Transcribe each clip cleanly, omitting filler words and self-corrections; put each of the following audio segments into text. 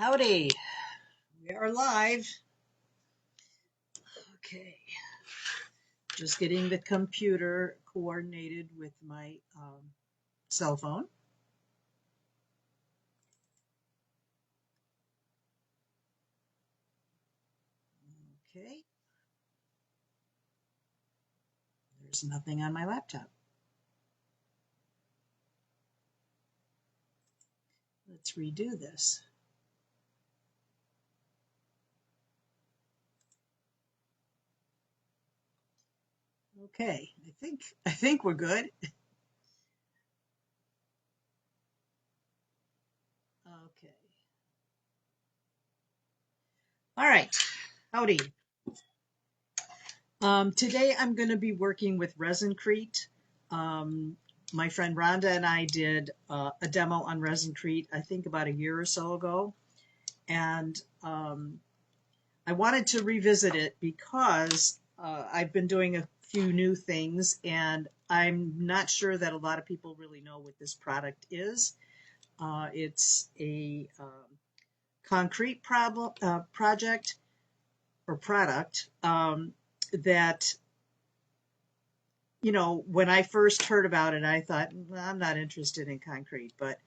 Howdy, we are live. Okay, just getting the computer coordinated with my cell phone. Okay, there's nothing on my laptop. Let's redo this. Okay, I think we're good. Okay. All right. Howdy. Today I'm going to be working with Resin Crete. My friend Rhonda and I did a demo on Resin Crete, I think about a year or so ago. And I wanted to revisit it because I've been doing a few new things, and I'm not sure that a lot of people really know what this product is. It's a concrete project or product that, when I first heard about it, I thought, well, I'm not interested in concrete, but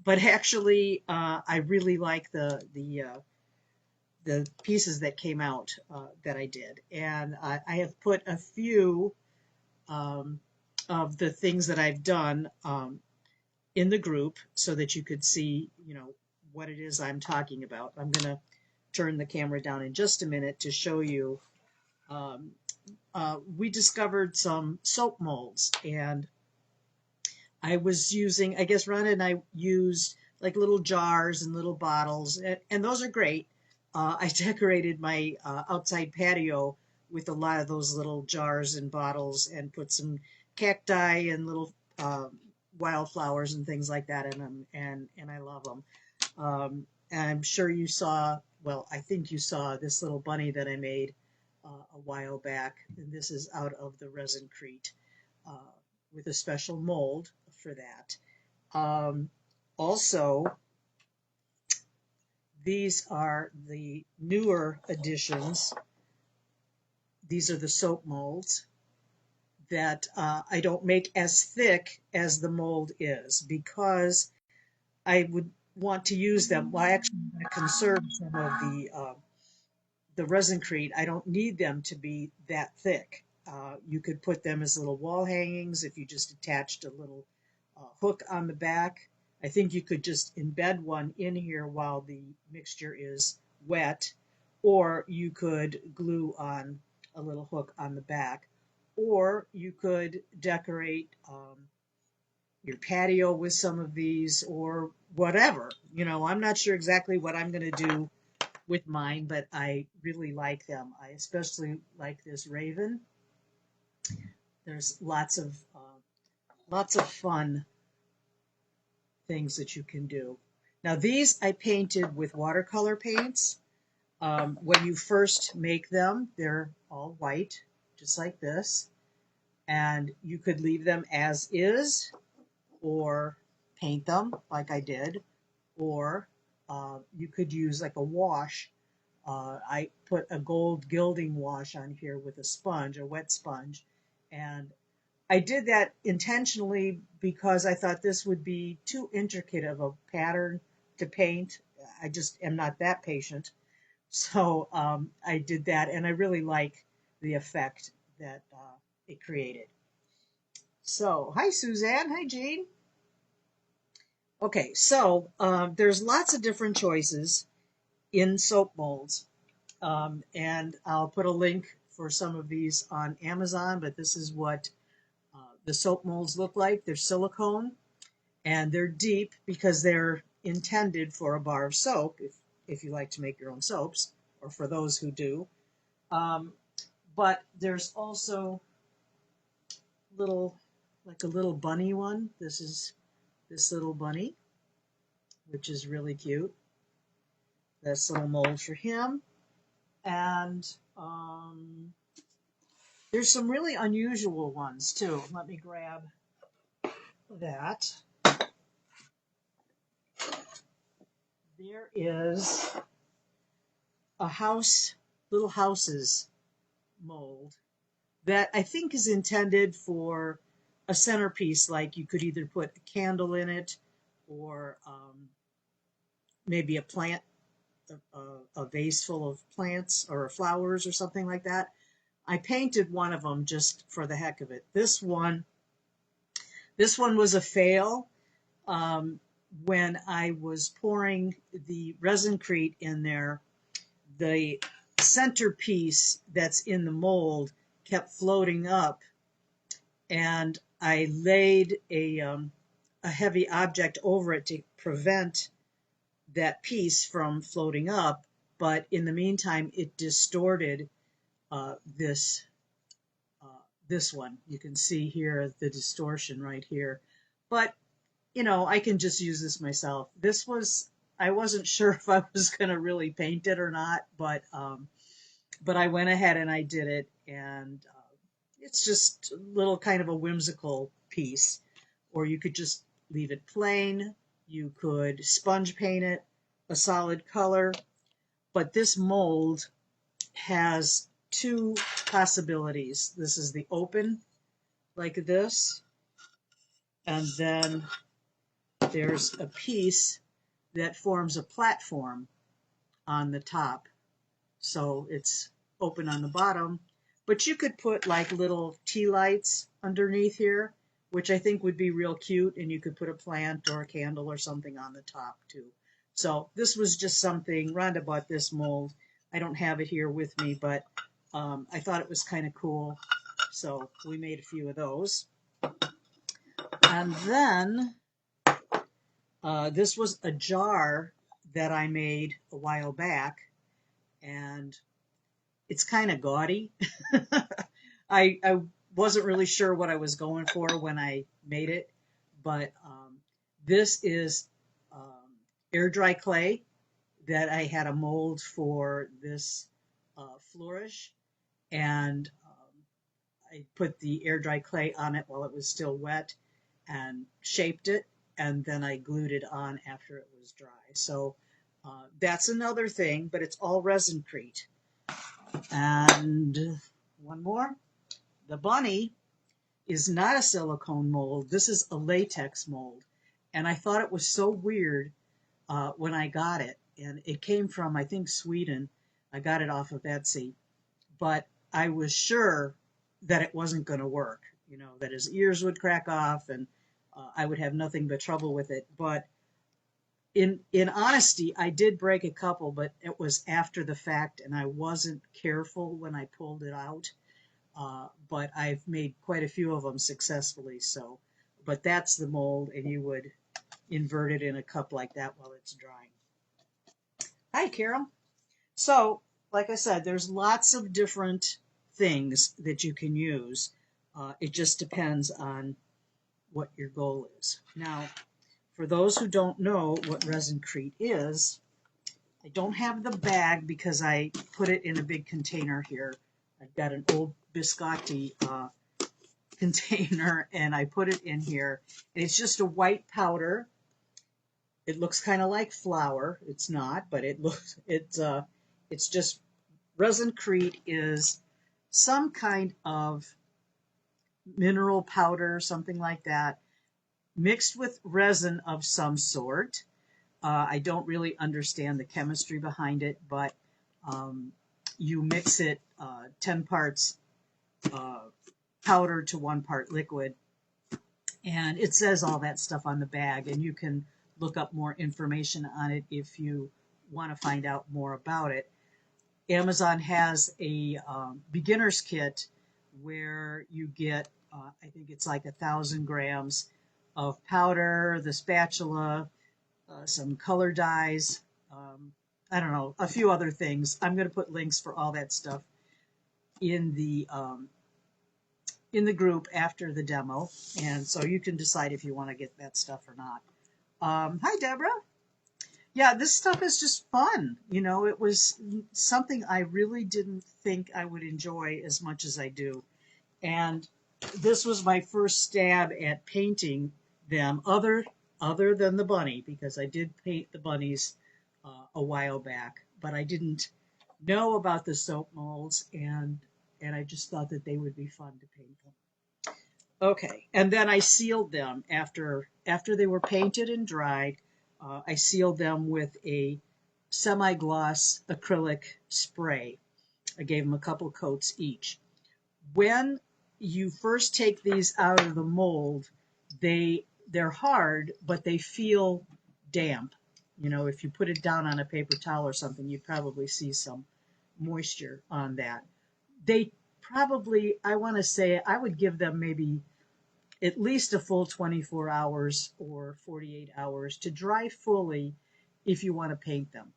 actually, I really like the pieces that came out that I did. And I have put a few of the things that I've done in the group so that you could see, what it is I'm talking about. I'm going to turn the camera down in just a minute to show you. We discovered some soap molds, and I was using, I guess Rhonda and I used like little jars and little bottles, and those are great. I decorated my outside patio with a lot of those little jars and bottles and put some cacti and little wildflowers and things like that in them, and I love them. And I'm sure you saw, well, I think you saw this little bunny that I made a while back, and this is out of the Resin Crete with a special mold for that. Also, these are the newer additions. These are the soap molds that I don't make as thick as the mold is because I would want to use them. Well, I actually want to conserve some of the Resin Crete. I don't need them to be that thick. You could put them as little wall hangings if you just attached a little hook on the back. I think you could just embed one in here while the mixture is wet, or you could glue on a little hook on the back, or you could decorate your patio with some of these or whatever. I'm not sure exactly what I'm going to do with mine, but I really like them. I especially like this raven. There's lots of fun things that you can do. Now these I painted with watercolor paints. When you first make them, they're all white, just like this. And you could leave them as is, or paint them like I did, or you could use like a wash. I put a gold gilding wash on here with a sponge, a wet sponge, and I did that intentionally because I thought this would be too intricate of a pattern to paint. I just am not that patient. So I did that, and I really like the effect that it created. So, hi, Suzanne. Hi, Jean. Okay, so there's lots of different choices in soap molds. And I'll put a link for some of these on Amazon, but this is what the soap molds look like. They're silicone, and they're deep because they're intended for a bar of soap, if you like to make your own soaps, or for those who do. Um, but there's also like a little bunny one. This is this little bunny, which is really cute. That's a little mold for him. And there's some really unusual ones too. Let me grab that. there is a house, little houses mold that I think is intended for a centerpiece. Like you could either put a candle in it or maybe a plant, a vase full of plants or flowers or something like that. I painted one of them just for the heck of it. This one was a fail. When I was pouring the resin crete in there, the centerpiece that's in the mold kept floating up, and I laid a heavy object over it to prevent that piece from floating up. But in the meantime, it distorted this this one. You can see here the distortion right here. But I can just use this myself. I wasn't sure if I was going to really paint it or not, but I went ahead and I did it, and it's just a little kind of a whimsical piece. Or you could just leave it plain. You could sponge paint it a solid color. But this mold has two possibilities. This is the open, like this, and then there's a piece that forms a platform on the top. So it's open on the bottom, but you could put like little tea lights underneath here, which I think would be real cute, and you could put a plant or a candle or something on the top too. So this was just something. Rhonda bought this mold. I don't have it here with me, but I thought it was kind of cool, so we made a few of those. And then this was a jar that I made a while back, and it's kind of gaudy. I wasn't really sure what I was going for when I made it, but this is air dry clay that I had a mold for this flourish, and I put the air dry clay on it while it was still wet and shaped it, and then I glued it on after it was dry. So that's another thing, but it's all resin crete. And one more. The bunny is not a silicone mold. This is a latex mold. And I thought it was so weird when I got it. And it came from, I think, Sweden. I got it off of Etsy. But I was sure that it wasn't going to work, that his ears would crack off and I would have nothing but trouble with it. But in honesty, I did break a couple, but it was after the fact, and I wasn't careful when I pulled it out. But I've made quite a few of them successfully. So, but that's the mold, and you would invert it in a cup like that while it's drying. Hi, Carol. So, like I said, there's lots of different things that you can use. It just depends on what your goal is. Now, for those who don't know what resin crete is, I don't have the bag because I put it in a big container here. I've got an old biscotti container, and I put it in here. And it's just a white powder. It looks kind of like flour. It's not, but it's just resin crete is some kind of mineral powder, something like that, mixed with resin of some sort. I don't really understand the chemistry behind it, but you mix it 10 parts powder to 1 part liquid, and it says all that stuff on the bag, and you can look up more information on it if you want to find out more about it. Amazon has a beginner's kit where you get, I think it's like 1,000 grams of powder, the spatula, some color dyes, I don't know, a few other things. I'm going to put links for all that stuff in the group after the demo, and so you can decide if you want to get that stuff or not. Hi, Deborah. Yeah, this stuff is just fun. It was something I really didn't think I would enjoy as much as I do. And this was my first stab at painting them other than the bunny, because I did paint the bunnies a while back, but I didn't know about the soap molds, and I just thought that they would be fun to paint them. Okay, and then I sealed them after they were painted and dried. I sealed them with a semi-gloss acrylic spray. I gave them a couple coats each. When you first take these out of the mold, they're hard, but they feel damp. You know, if you put it down on a paper towel or something, you'd probably see some moisture on that. They probably, I want to say, I would give them maybe at least a full 24 hours or 48 hours to dry fully if you want to paint them.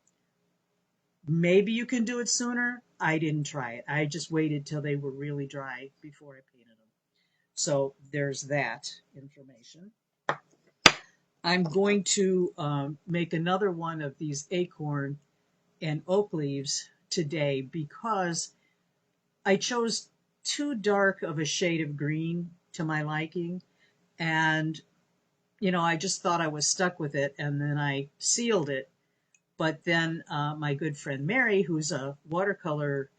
Maybe you can do it sooner. I didn't try it. I just waited till they were really dry before I painted them. So there's that information. I'm going to make another one of these acorn and oak leaves today because I chose too dark of a shade of green to my liking. And, you know, I just thought I was stuck with it, and then I sealed it. But then my good friend Mary, who's a watercolor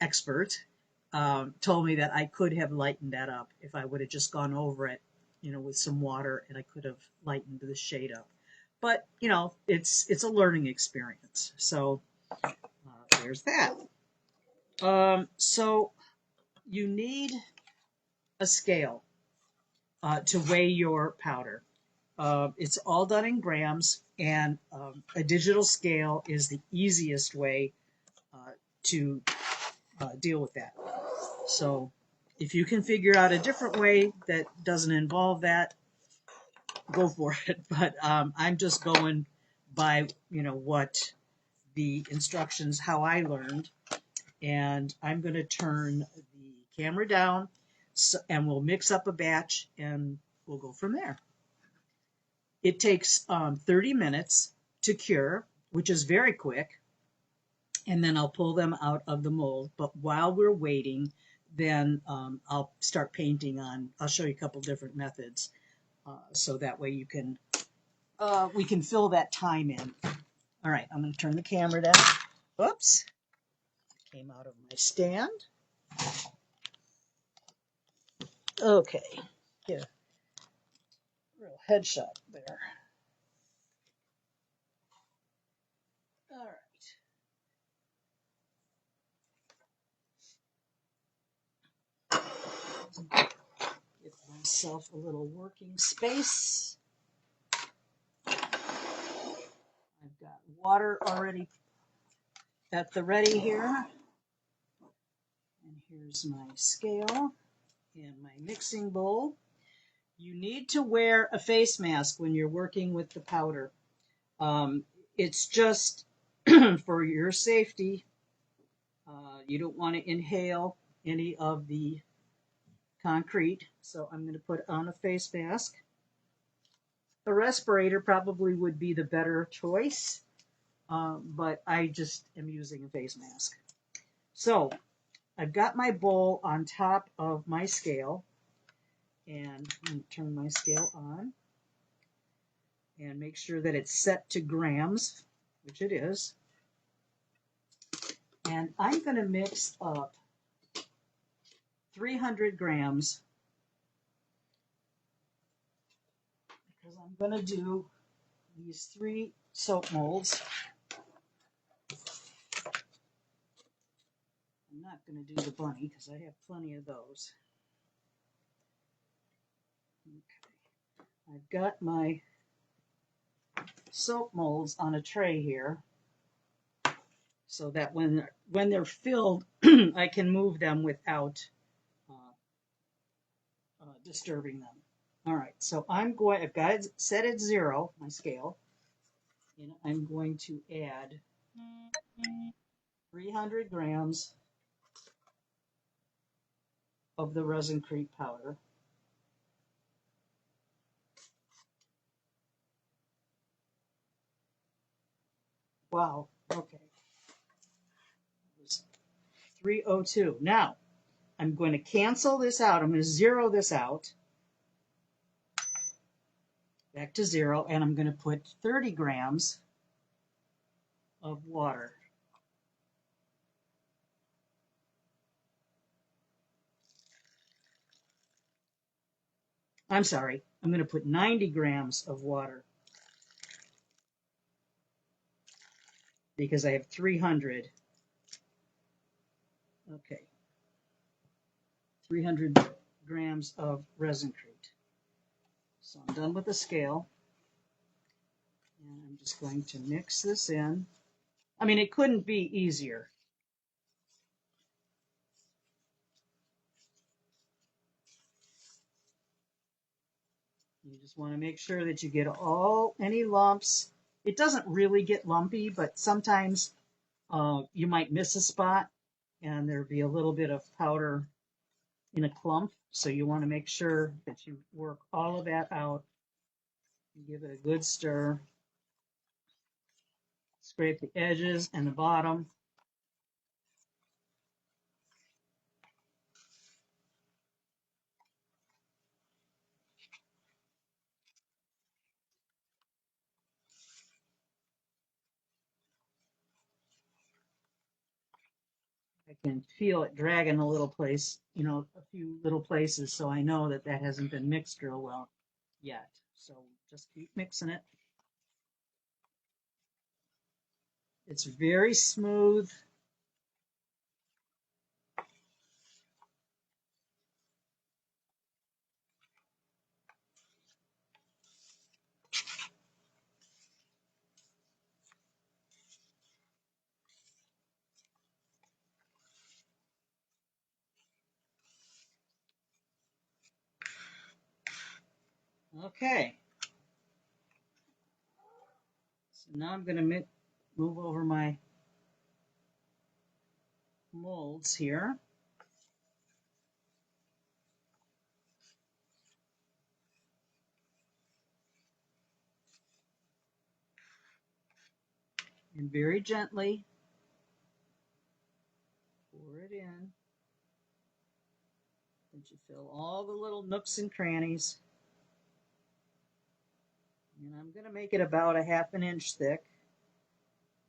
expert, told me that I could have lightened that up if I would have just gone over it, you know, with some water, and I could have lightened the shade up. But, you know, it's a learning experience. So there's that. So you need a scale to weigh your powder. It's all done in grams, and a digital scale is the easiest way to deal with that. So if you can figure out a different way that doesn't involve that, go for it. But I'm just going by, you know, what the instructions, how I learned. And I'm going to turn the camera down, and we'll mix up a batch, and we'll go from there. It takes 30 minutes to cure, which is very quick, and then I'll pull them out of the mold. But while we're waiting, then I'll start painting on, I'll show you a couple different methods, so that way you can, we can fill that time in. All right, I'm going to turn the camera down. Oops, came out of my stand. Okay, get a real headshot there. All right. Give myself a little working space. I've got water already at the ready here. And here's my scale and my mixing bowl. You need to wear a face mask when you're working with the powder. It's just for your safety. You don't want to inhale any of the concrete, so I'm going to put on a face mask. A respirator probably would be the better choice, but I just am using a face mask. So I've got my bowl on top of my scale, and I'm going to turn my scale on and make sure that it's set to grams, which it is. And I'm going to mix up 300 grams because I'm going to do these 3 soap molds. I'm not going to do the bunny because I have plenty of those. Okay. I've got my soap molds on a tray here so that when they're filled, I can move them without disturbing them. All right, so I've got it set at 0, my scale, and I'm going to add 300 grams of the Resin Crete powder. Wow, okay. It was 302. Now, I'm going to cancel this out. I'm going to zero this out. Back to 0, and I'm going to put 30 grams of water. I'm sorry, I'm going to put 90 grams of water because I have 300. Okay, 300 grams of resin crete. So I'm done with the scale. And I'm just going to mix this in. I mean, it couldn't be easier. You just want to make sure that you get any lumps. It doesn't really get lumpy, but sometimes you might miss a spot and there'll be a little bit of powder in a clump. So you want to make sure that you work all of that out. Give it a good stir. Scrape the edges and the bottom. I can feel it dragging a little place, a few little places, so I know that that hasn't been mixed real well yet. So just keep mixing it. It's very smooth. Okay. So now I'm going to move over my molds here. And very gently pour it in. And you fill all the little nooks and crannies. And I'm going to make it about a half an inch thick.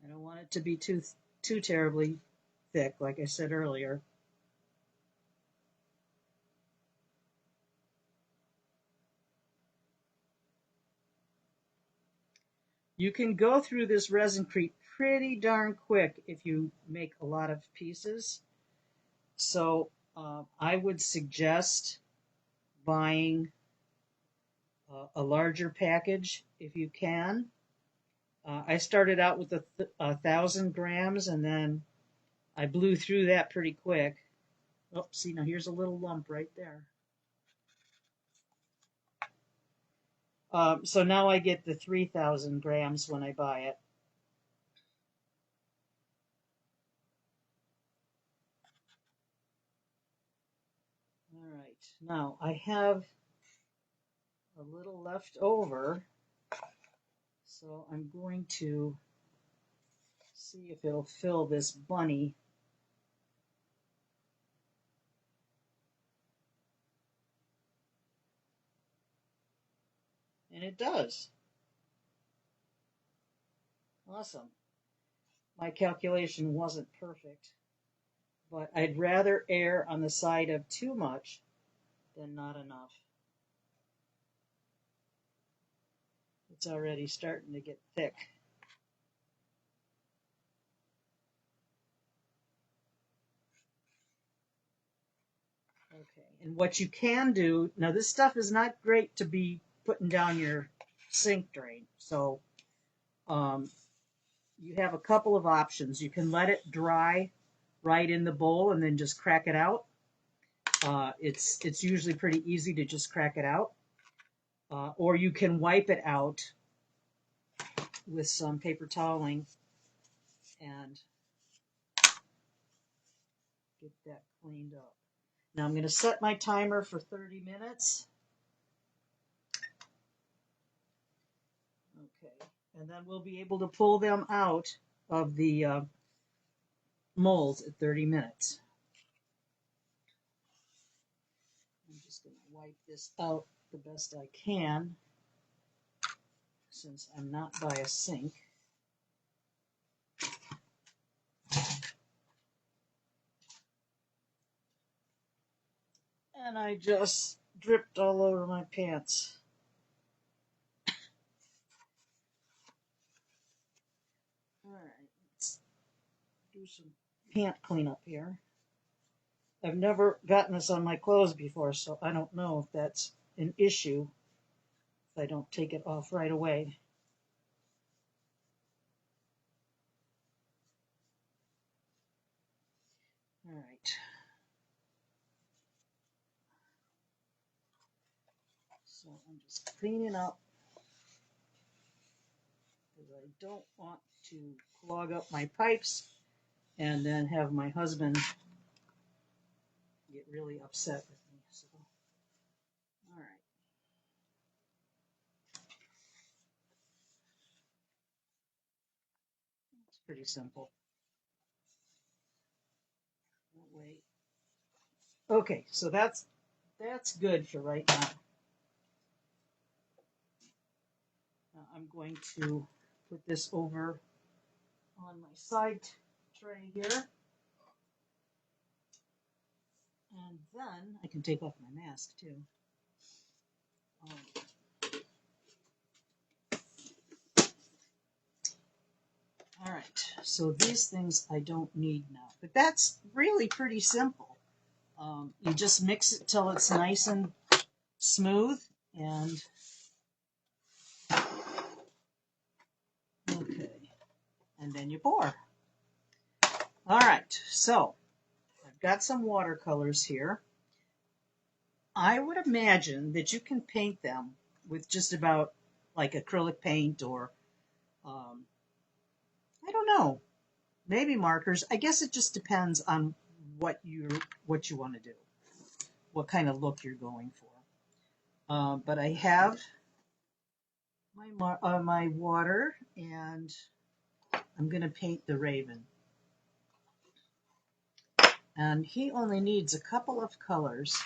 I don't want it to be too terribly thick, like I said earlier. You can go through this resin crete pretty darn quick if you make a lot of pieces. So I would suggest buying a larger package if you can. I started out with 1,000 grams and then I blew through that pretty quick. Oh, see, now here's a little lump right there. So now I get the 3,000 grams when I buy it. All right, now I have a little left over, so I'm going to see if it'll fill this bunny. And it does. Awesome. My calculation wasn't perfect, but I'd rather err on the side of too much than not enough. It's already starting to get thick. Okay, and what you can do, now this stuff is not great to be putting down your sink drain, so you have a couple of options. You can let it dry right in the bowl and then just crack it out. It's usually pretty easy to just crack it out. Or you can wipe it out with some paper toweling and get that cleaned up. Now I'm going to set my timer for 30 minutes. Okay, and then we'll be able to pull them out of the molds at 30 minutes. I'm just going to wipe this out the best I can since I'm not by a sink. And I just dripped all over my pants. All right, let's do some pant cleanup here. I've never gotten this on my clothes before, so I don't know if that's an issue if I don't take it off right away. All right. So I'm just cleaning up because I don't want to clog up my pipes and then have my husband get really upset with me. So, all right. It's pretty simple. Wait. Okay, so that's good for right now. Now I'm going to put this over on my side tray here. And then I can take off my mask too. All right, so these things I don't need now, but that's really pretty simple. You just mix it till it's nice and smooth, and okay, and then you pour. All right, so I've got some watercolors here. I would imagine that you can paint them with just about like acrylic paint or I don't know, maybe markers. I guess it just depends on what you want to do, what kind of look you're going for. But I have my water, and I'm going to paint the raven. And he only needs a couple of colors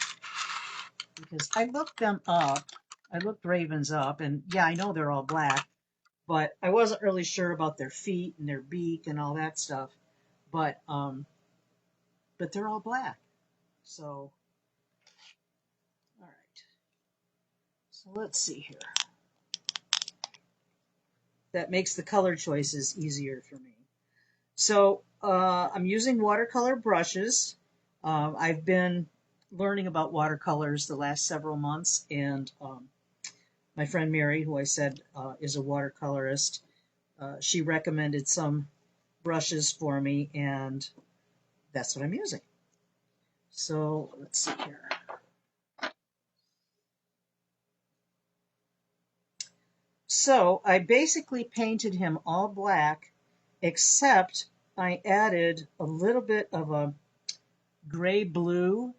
because I looked them up. I looked ravens up, and yeah, I know they're all black, but I wasn't really sure about their feet and their beak and all that stuff. But they're all black. So, all right. So let's see here. That makes the color choices easier for me. So I'm using watercolor brushes. I've been learning about watercolors the last several months, and my friend Mary, who I said is a watercolorist, she recommended some brushes for me, and that's what I'm using. So let's see here. So I basically painted him all black, except I added a little bit of a gray blue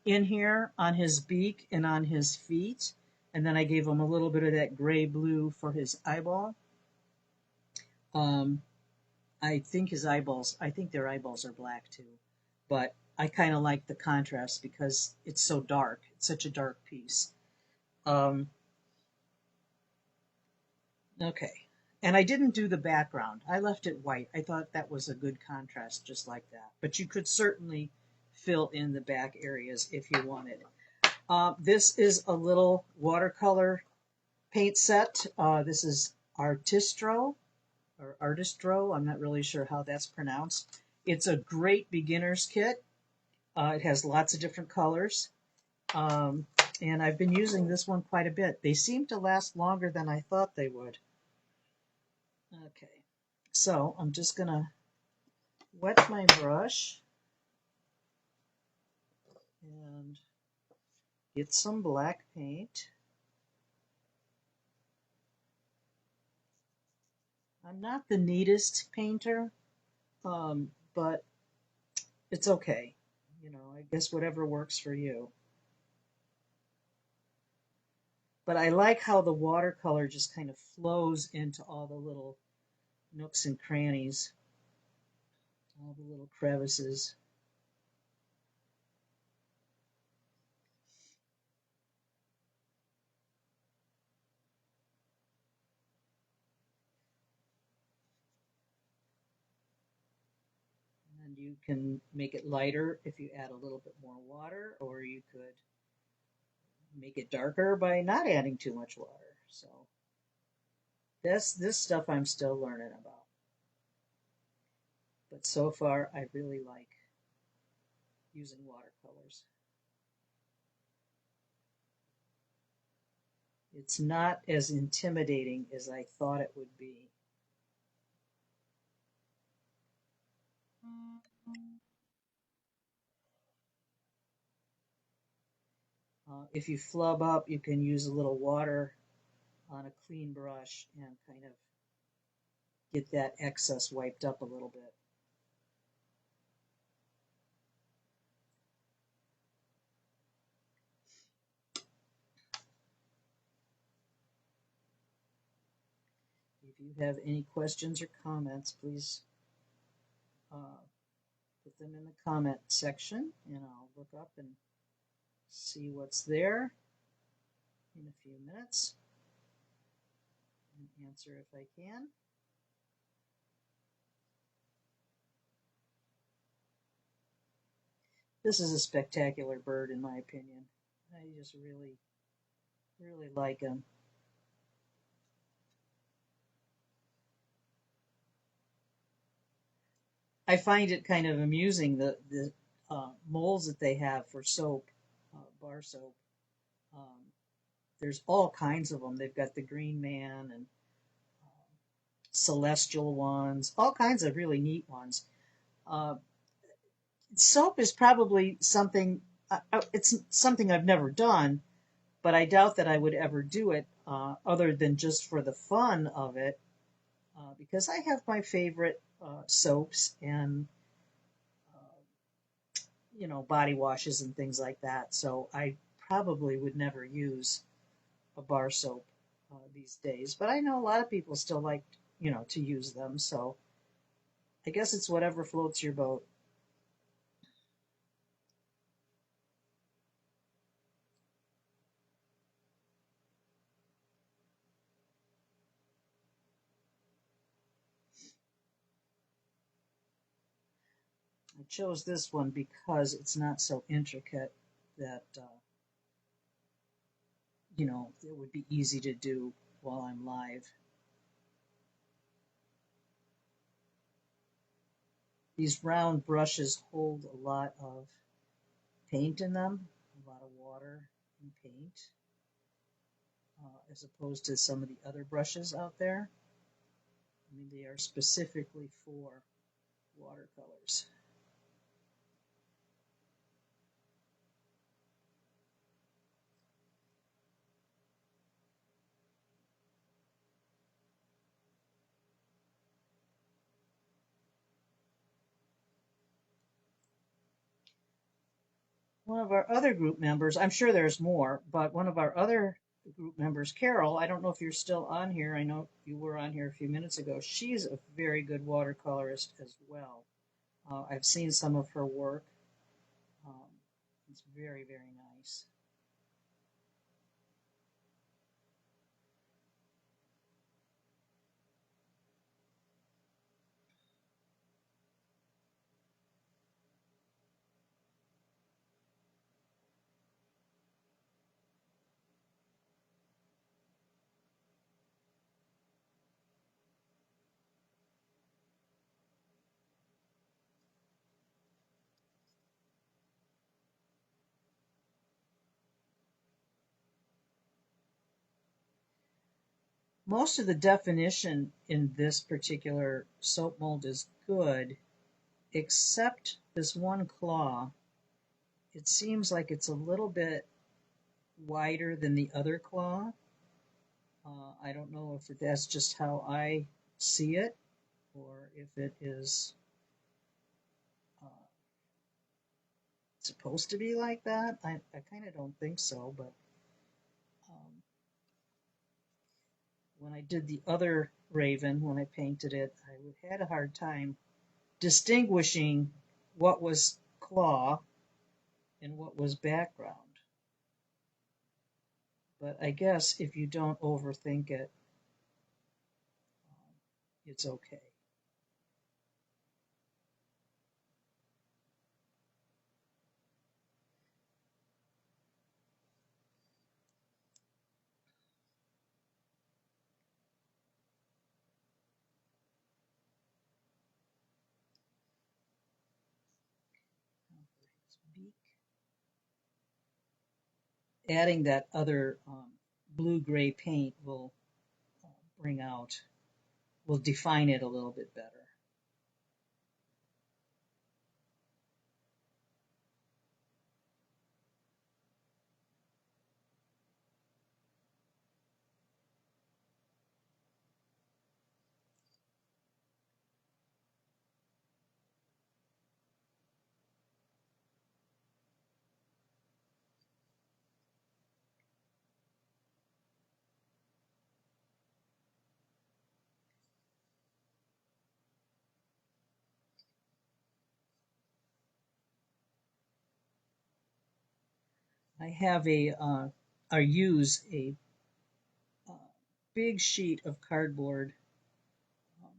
in here on his beak and on his feet. And then I gave him a little bit of that gray blue for his eyeball. I think their eyeballs are black too. But I kind of like the contrast because it's so dark. It's such a dark piece. Okay. And I didn't do the background. I left it white. I thought that was a good contrast just like that. But you could certainly fill in the back areas if you wanted. This is a little watercolor paint set. This is Artistro or Artistro. I'm not really sure how that's pronounced. It's a great beginner's kit. It has lots of different colors. And I've been using this one quite a bit. They seem to last longer than I thought they would. Okay, so I'm just going to wet my brush and get some black paint. I'm not the neatest painter, but it's okay. You know, I guess whatever works for you. But I like how the watercolor just kind of flows into all the little nooks and crannies, all the little crevices. And you can make it lighter if you add a little bit more water, or you could make it darker by not adding too much water. So this stuff I'm still learning about. But so far, I really like using watercolors. It's not as intimidating as I thought it would be. If you flub up, you can use a little water on a clean brush and kind of get that excess wiped up a little bit. If you have any questions or comments, please put them in the comment section and I'll look up and see what's there in a few minutes and answer if I can. This is a spectacular bird in my opinion. I just really, really like him. I find it kind of amusing the molds that they have for soap, bar soap. Um, there's all kinds of them. They've got the Green Man and celestial ones, all kinds of really neat ones. Uh, Soap is probably something. It's something I've never done, but I doubt that I would ever do it other than just for the fun of it, because I have my favorite soaps and body washes and things like that. So I probably would never use a bar soap these days. But I know a lot of people still like to use them. So I guess it's whatever floats your boat. I chose this one because it's not so intricate that it would be easy to do while I'm live. These round brushes hold a lot of paint in them, a lot of water and paint, as opposed to some of the other brushes out there. I mean, they are specifically for watercolors. One of our other group members, I'm sure there's more, but one of our other group members, Carol, I don't know if you're still on here. I know you were on here a few minutes ago. She's a very good watercolorist as well. I've seen some of her work. Um, it's very, very nice. Most of the definition in this particular soap mold is good, except this one claw. It seems like it's a little bit wider than the other claw. I don't know if that's just how I see it or if it is uh, supposed to be like that. I kind of don't think so, but um, when I did the other raven, when I painted it, I had a hard time distinguishing what was claw and what was background. But I guess if you don't overthink it, it's okay. peek. Adding that other blue-gray paint will bring out, will define it a little bit better. I have or use a big sheet of cardboard,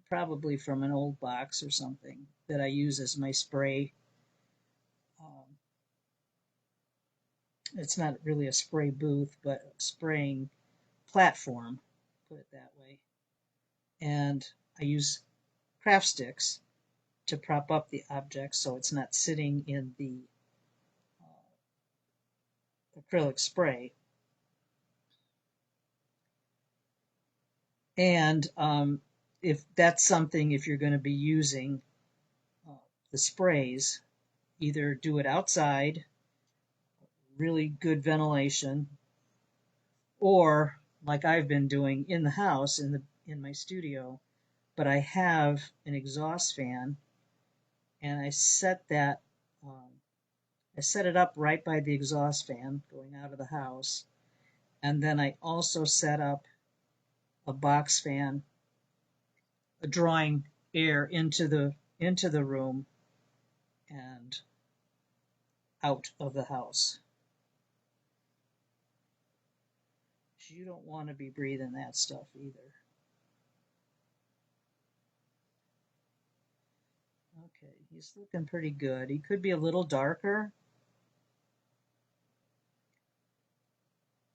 probably from an old box or something, that I use as my spray. Um, it's not really a spray booth, but a spraying platform, put it that way. And I use craft sticks to prop up the object so it's not sitting in the acrylic spray. And if that's something, if you're going to be using uh, the sprays, either do it outside, really good ventilation, or like I've been doing in the house, in my studio. But I have an exhaust fan, and I set it up right by the exhaust fan going out of the house, and then I also set up a box fan, drawing air into the room and out of the house. You don't want to be breathing that stuff either. Okay, he's looking pretty good. He could be a little darker,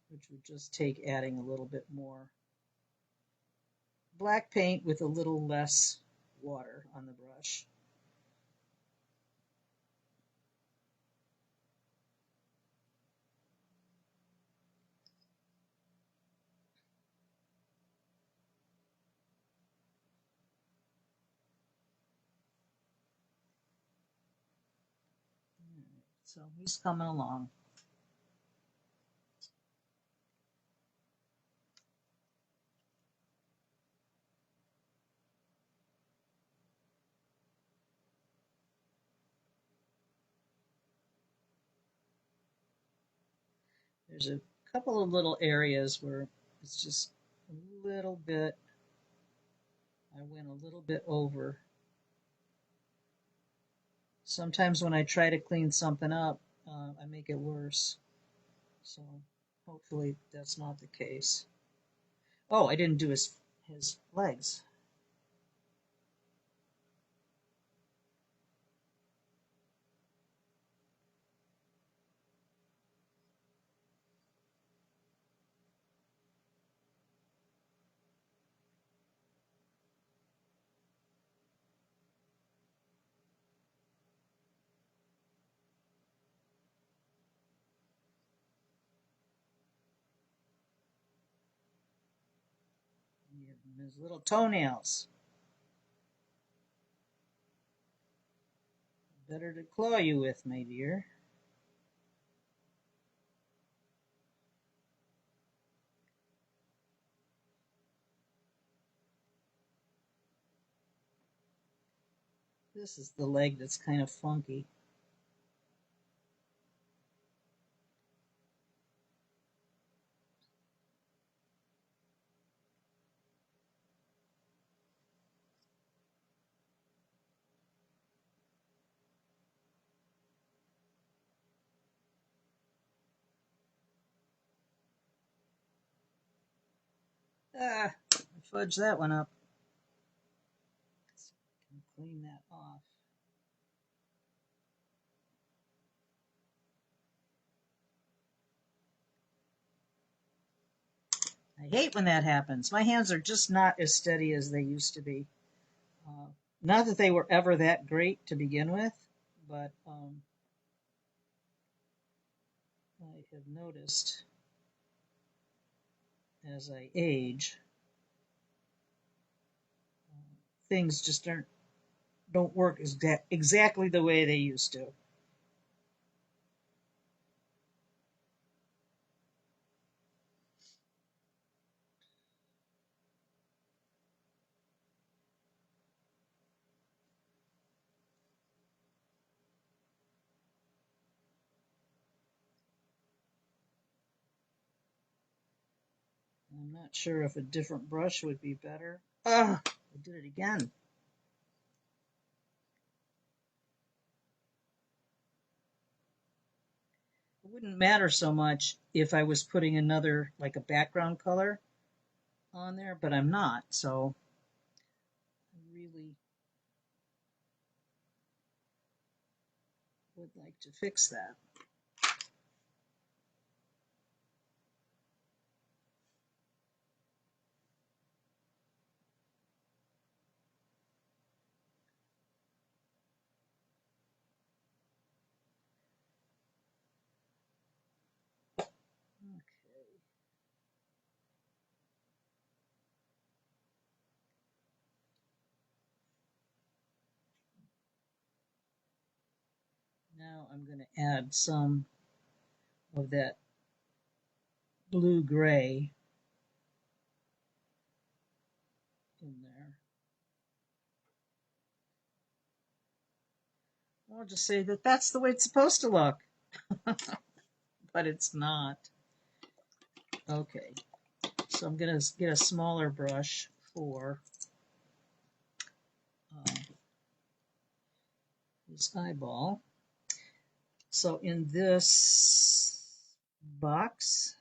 which would just take adding a little bit more black paint with a little less water on the brush. So he's coming along. There's a couple of little areas where it's just a little bit, I went a little bit over. Sometimes when I try to clean something up, I make it worse. So hopefully that's not the case. Oh, I didn't do his legs. His little toenails. Better to claw you with, my dear. This is the leg that's kind of funky. Ah, I fudged that one up. Clean that off. I hate when that happens. My hands are just not as steady as they used to be. Not that they were ever that great to begin with, but I have noticed as I age, things just don't work exactly the way they used to. I'm not sure if a different brush would be better. Ah, I did it again. It wouldn't matter so much if I was putting another, like a background color on there, but I'm not, so I really would like to fix that. Okay. Now I'm going to add some of that blue gray in there. I'll just say that that's the way it's supposed to look, but it's not. Okay, so I'm going to get a smaller brush for this eyeball. So in this box,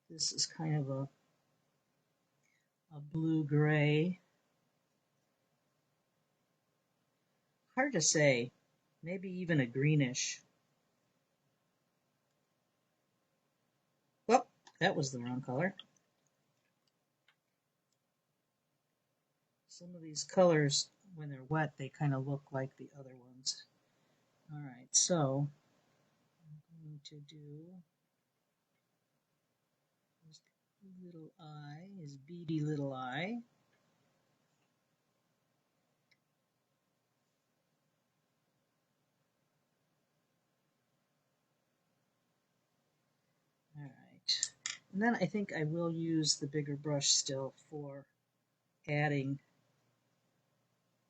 this is kind of a blue-gray. Hard to say. Maybe even a greenish. Well, that was the wrong color. Some of these colors, when they're wet, they kind of look like the other ones. All right, so I'm going to do his little eye, his beady little eye. All right. And then I think I will use the bigger brush still for adding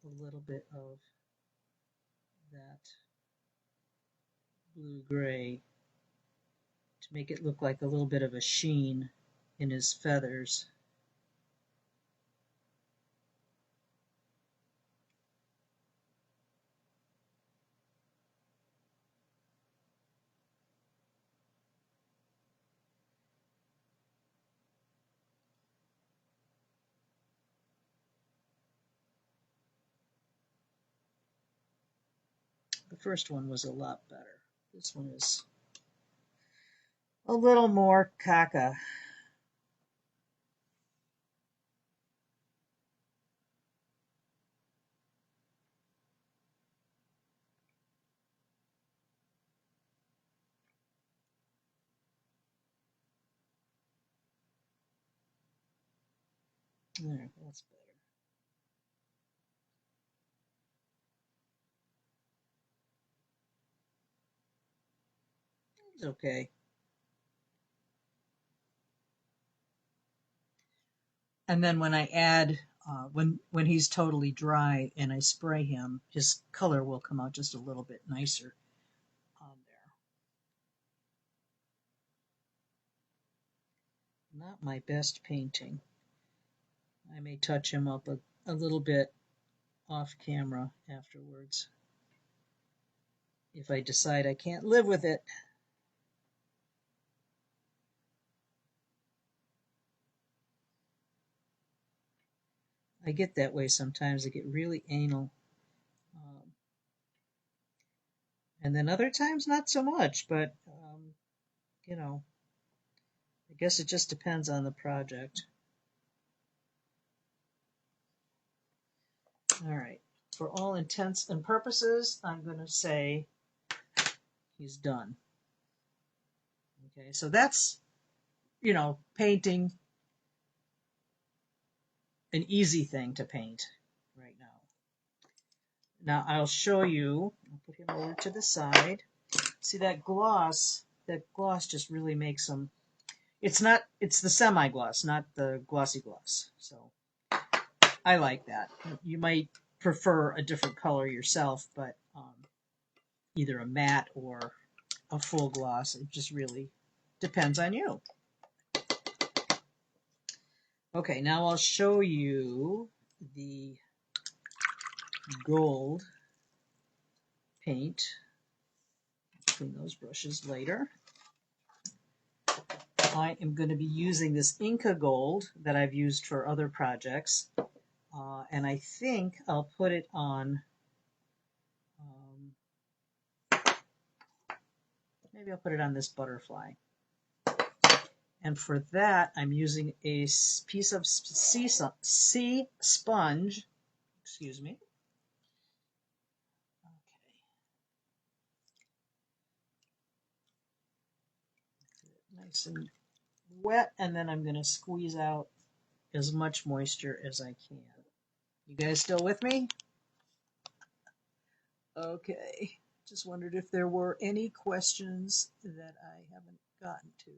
a little bit of that blue-gray to make it look like a little bit of a sheen in his feathers. The first one was a lot better. This one is a little more caca. There, that's better. It's okay. And then when I add, when he's totally dry and I spray him, his color will come out just a little bit nicer on there. Not my best painting. I may touch him up a little bit off camera afterwards if I decide I can't live with it. I get that way sometimes. I get really anal. And then other times, not so much, but, you know, I guess it just depends on the project. All right. For all intents and purposes, I'm going to say he's done. Okay, so that's, painting, an easy thing to paint right now. Now I'll show you, I'll put him over to the side. See that gloss? That gloss just really makes them, it's the semi-gloss, not the glossy gloss. So I like that. You might prefer a different color yourself, but either a matte or a full gloss, it just really depends on you. Okay, now I'll show you the gold paint. Clean those brushes later. I am going to be using this Inca Gold that I've used for other projects, and I think I'll put it on, maybe I'll put it on this butterfly. And for that, I'm using a piece of sea sponge, excuse me. Okay. Nice and wet, and then I'm going to squeeze out as much moisture as I can. You guys still with me? Okay. Just wondered if there were any questions that I haven't gotten to.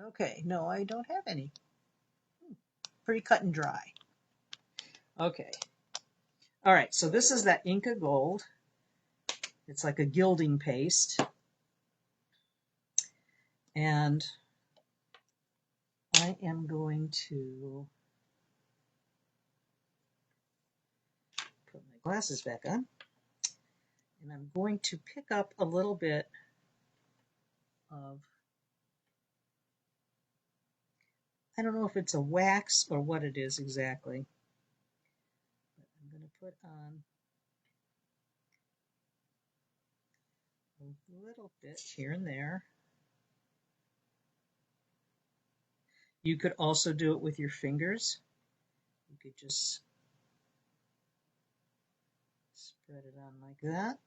Okay, no, I don't have any. Pretty cut and dry. Okay. All right, so this is that Inca Gold. It's like a gilding paste. And I am going to put my glasses back on. And I'm going to pick up a little bit of, I don't know if it's a wax or what it is exactly. But I'm going to put on a little bit here and there. You could also do it with your fingers. You could just spread it on like that.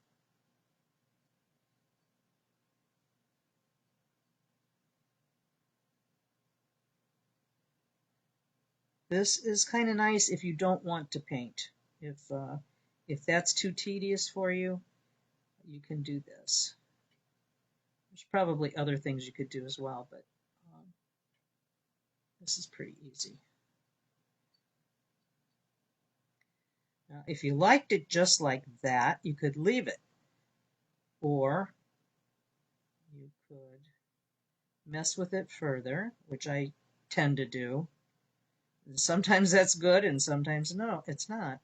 This is kind of nice if you don't want to paint. If that's too tedious for you, you can do this. There's probably other things you could do as well, but this is pretty easy. Now, if you liked it just like that, you could leave it. Or you could mess with it further, which I tend to do. Sometimes that's good, and sometimes no, it's not.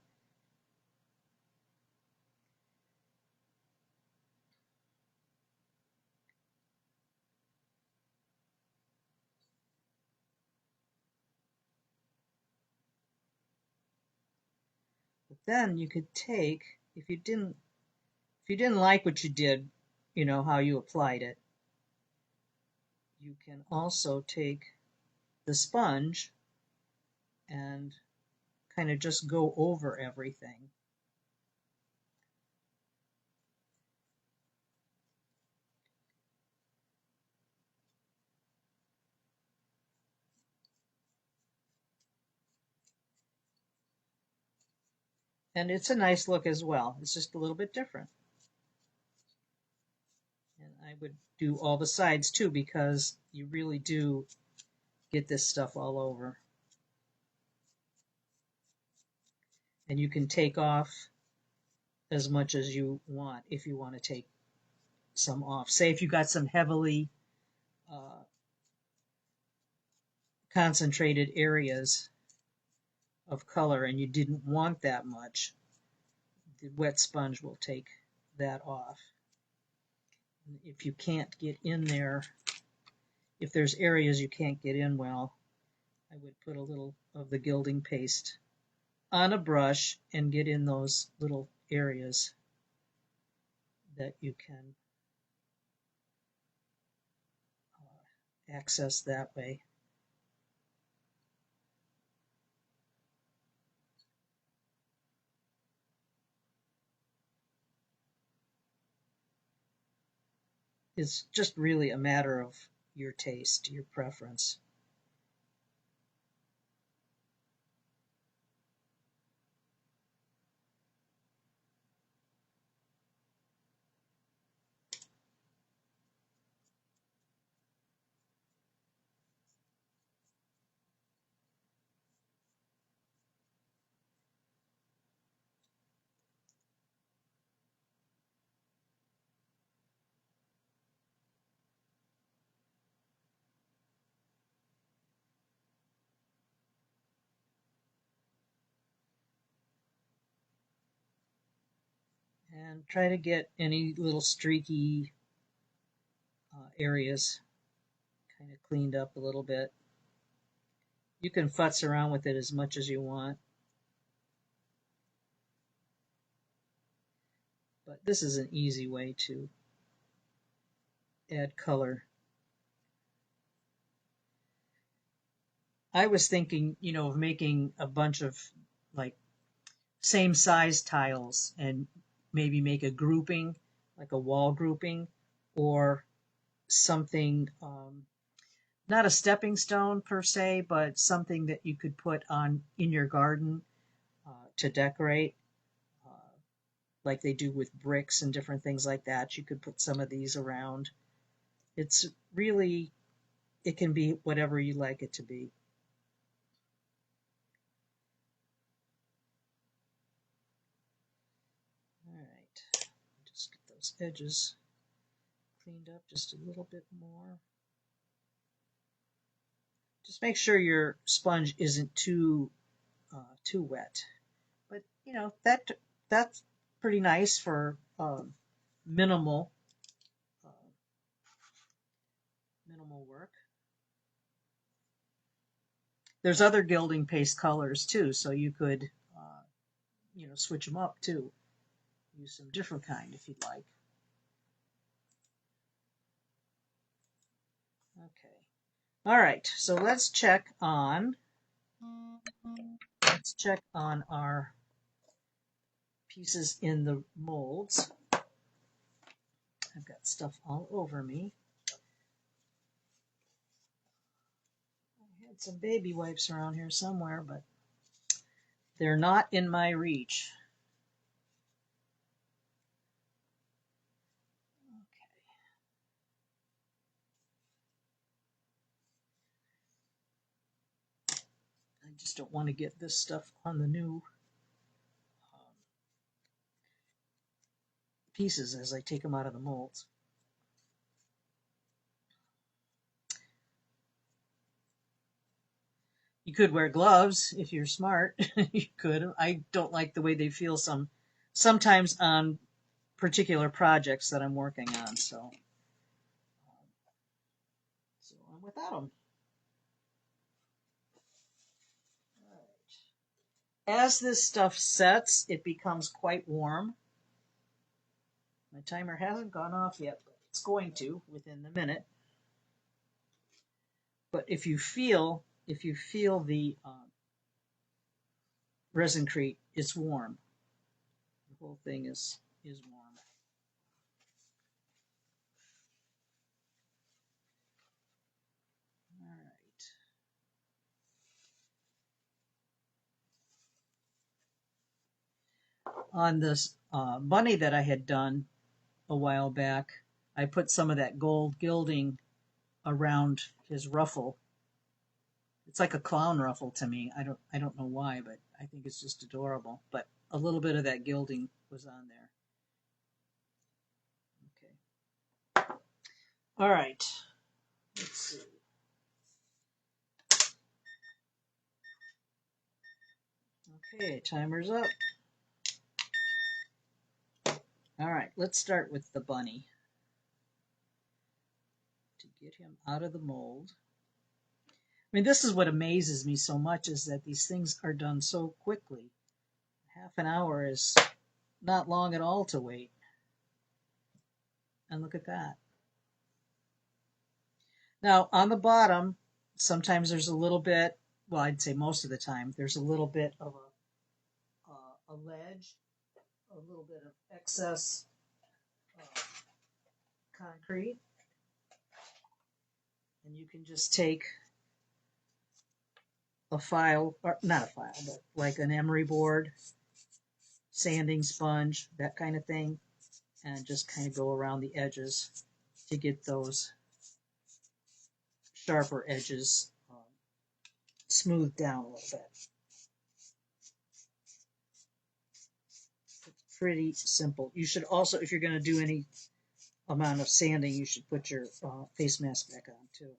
But then you could take, if you didn't like what you did, how you applied it, you can also take the sponge and kind of just go over everything. And it's a nice look as well. It's just a little bit different. And I would do all the sides too, because you really do get this stuff all over. And you can take off as much as you want if you want to take some off. Say if you got some heavily concentrated areas of color and you didn't want that much, the wet sponge will take that off. If you can't get in there, if there's areas you can't get in well, I would put a little of the gilding paste on a brush and get in those little areas that you can access that way. It's just really a matter of your taste, your preference. And try to get any little streaky areas kind of cleaned up a little bit. You can futz around with it as much as you want, but this is an easy way to add color. I was thinking, of making a bunch of like same size tiles and maybe make a grouping, like a wall grouping, or something, not a stepping stone per se, but something that you could put on in your garden to decorate, uh, like they do with bricks and different things like that. You could put some of these around. It's really, it can be whatever you like it to be. All right, just get those edges cleaned up just a little bit more. Just make sure your sponge isn't too wet. But that's pretty nice for minimal uh, minimal work. There's other gilding paste colors too, so you could switch them up too. Use some different kind if you'd like. Okay. All right. So let's check on our pieces in the molds. I've got stuff all over me. I had some baby wipes around here somewhere, but they're not in my reach. Okay. I just don't want to get this stuff on the new pieces as I take them out of the molds. You could wear gloves if you're smart. You could. I don't like the way they feel sometimes on particular projects that I'm working on, so I'm without them. All right. As this stuff sets, it becomes quite warm. My timer hasn't gone off yet, but it's going to within the minute. But if you feel the resin crete, it's warm. The whole thing is warm. All right. On this bunny that I had done a while back, I put some of that gold gilding around his ruffle. It's like a clown ruffle to me. I don't know why, but I think it's just adorable. But a little bit of that gilding was on there. Okay. All right. Let's see. Okay, timer's up. All right, let's start with the bunny. To get him out of the mold. I mean, this is what amazes me so much is that these things are done so quickly. Half an hour is not long at all to wait. And look at that. Now, on the bottom, sometimes there's a little bit, well, I'd say most of the time, there's a little bit of a ledge, a little bit of excess uh, concrete, and you can just take a file, or not a file, but like an emery board, sanding sponge, that kind of thing, and just kind of go around the edges to get those sharper edges smoothed down a little bit. It's pretty simple. You should also, if you're going to do any amount of sanding, you should put your face mask back on too.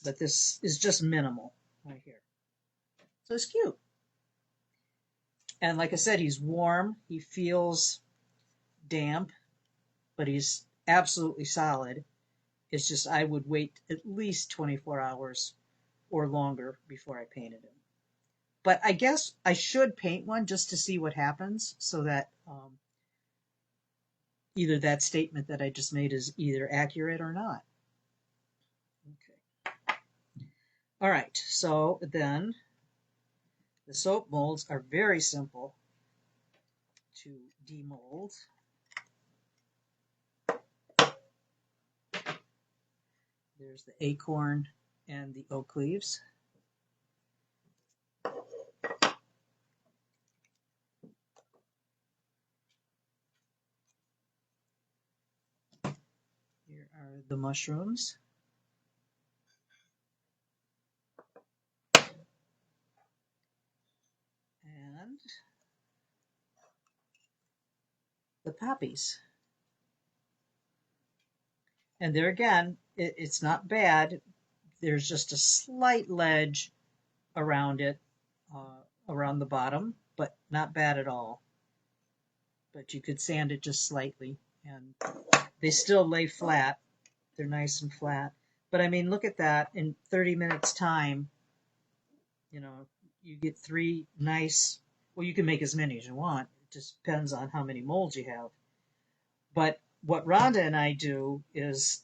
But this is just minimal right here. So it's cute. And like I said, he's warm. He feels damp, but he's absolutely solid. It's just I would wait at least 24 hours or longer before I painted him. But I guess I should paint one just to see what happens, so that either that statement that I just made is either accurate or not. Okay. All right, so then the soap molds are very simple to demold. There's the acorn and the oak leaves. Here are the mushrooms. And the poppies. And there again, it's not bad. There's just a slight ledge around it, around the bottom, but not bad at all. But you could sand it just slightly, and they still lay flat. They're nice and flat. But I mean, look at that. In 30 minutes time, you know, you get 3 nice, well, you can make as many as you want. It just depends on how many molds you have. But what Rhonda and I do is,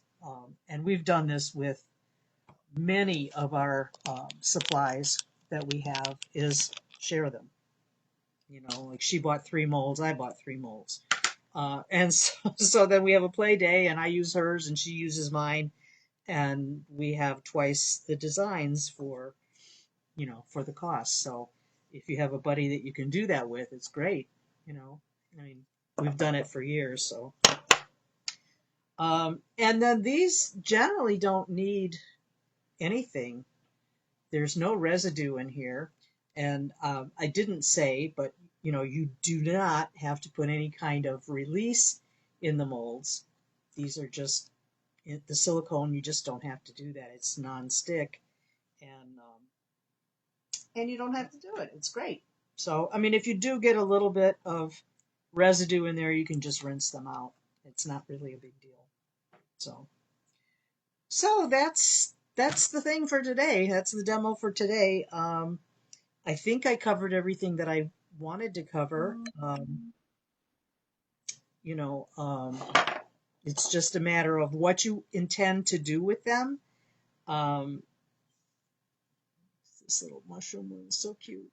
and we've done this with many of our supplies that we have, is share them. You know, like she bought 3 molds, I bought 3 molds. And so then we have a play day, and I use hers and she uses mine, and we have twice the designs for, you know, for the cost. So if you have a buddy that you can do that with, it's great. You know, I mean, we've done it for years. So, and then these generally don't need anything. There's no residue in here, and I didn't say, but you know, you do not have to put any kind of release in the molds. These are just the silicone. You just don't have to do that. It's non-stick, and you don't have to do it. It's great. So I mean, if you do get a little bit of residue in there, you can just rinse them out. It's not really a big deal. So that's the thing for today. That's the demo for today. I think I covered everything that I wanted to cover. You know, it's just a matter of what you intend to do with them. This little mushroom one is so cute.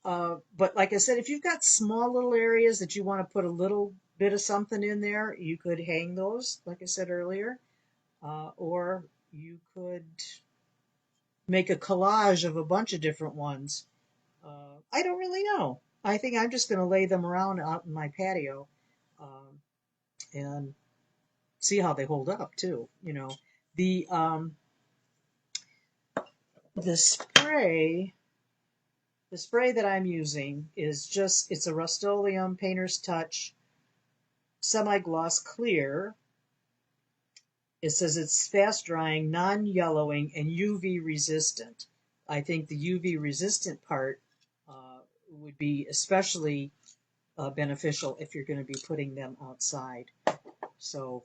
But like I said, if you've got small little areas that you want to put a little bit of something in there, you could hang those, like I said earlier, or you could make a collage of a bunch of different ones. I don't really know. I think I'm just going to lay them around out in my patio, and see how they hold up too. You know, the um, the spray that I'm using is just, it's a Rust-Oleum Painter's Touch semi-gloss clear. It says it's fast drying, non-yellowing, and UV resistant. I think the UV resistant part would be especially beneficial if you're going to be putting them outside. So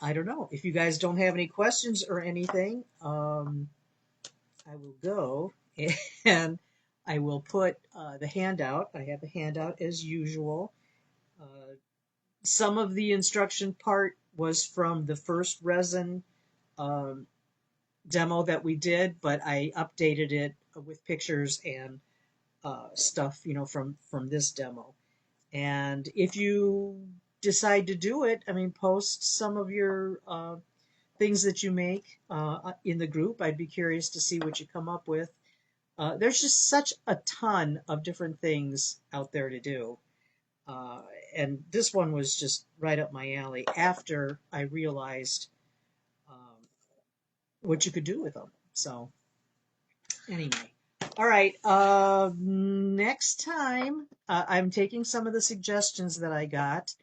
I don't know. If you guys don't have any questions or anything, I will go and I will put the handout. I have a handout as usual. Some of the instruction part was from the first resin demo that we did, but I updated it with pictures and stuff, you know, from this demo. And if you decide to do it, I mean, post some of your things that you make in the group. I'd be curious to see what you come up with. There's just such a ton of different things out there to do. Uh, and this one was just right up my alley after I realized what you could do with them. So, anyway. All right. Next time, I'm taking some of the suggestions that I got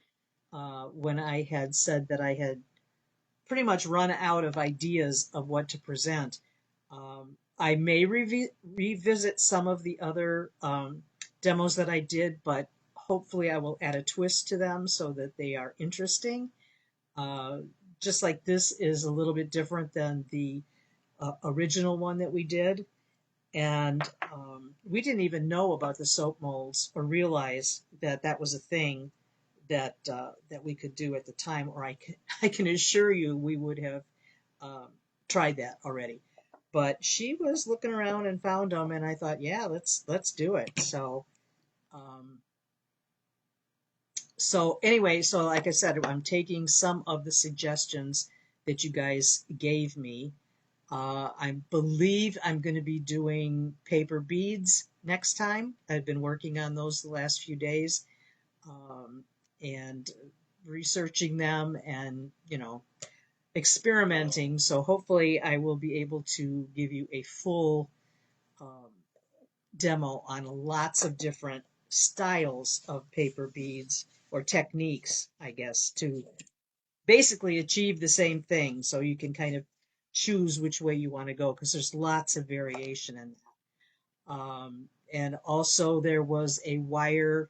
when I had said that I had pretty much run out of ideas of what to present. I may revisit some of the other demos that I did, but hopefully I will add a twist to them so that they are interesting. Uh, just like this is a little bit different than the original one that we did. And we didn't even know about the soap molds or realize that that was a thing that we could do at the time, or I can assure you we would have um, tried that already. But she was looking around and found them, and I thought, yeah, let's do it. Um, so anyway, so like I said, I'm taking some of the suggestions that you guys gave me. I believe I'm going to be doing paper beads next time. I've been working on those the last few days. And researching them and experimenting. So hopefully I will be able to give you a full um, demo on lots of different styles of paper beads or techniques, I guess, to basically achieve the same thing. So you can kind of choose which way you want to go because there's lots of variation in that. And also there was a wire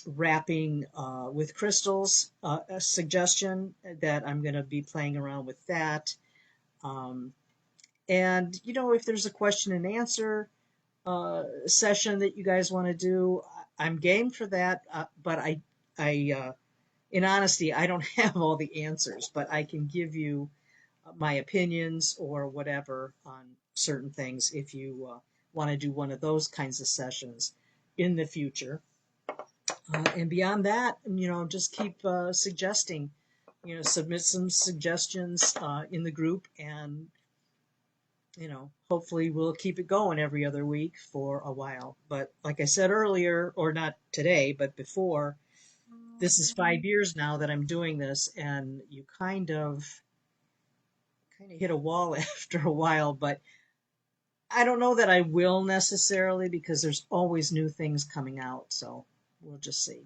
wrapping with crystals, a suggestion that I'm going to be playing around with that. Um, and if there's a question and answer session that you guys want to do, I'm game for that. But in honesty, I don't have all the answers, but I can give you my opinions or whatever on certain things if you want to do one of those kinds of sessions in the future. And beyond that, just keep suggesting, submit some suggestions in the group, and hopefully we'll keep it going every other week for a while. But like I said earlier, or not today, but before, this is 5 years now that I'm doing this, and you kind of hit a wall after a while. But I don't know that I will necessarily because there's always new things coming out. So we'll just see.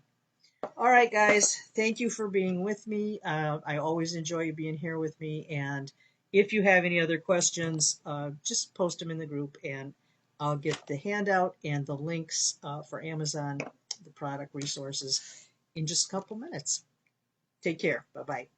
All right, guys, thank you for being with me. I always enjoy you being here with me. And if you have any other questions, just post them in the group and I'll get the handout and the links for Amazon, the product resources, in just a couple minutes. Take care. Bye bye.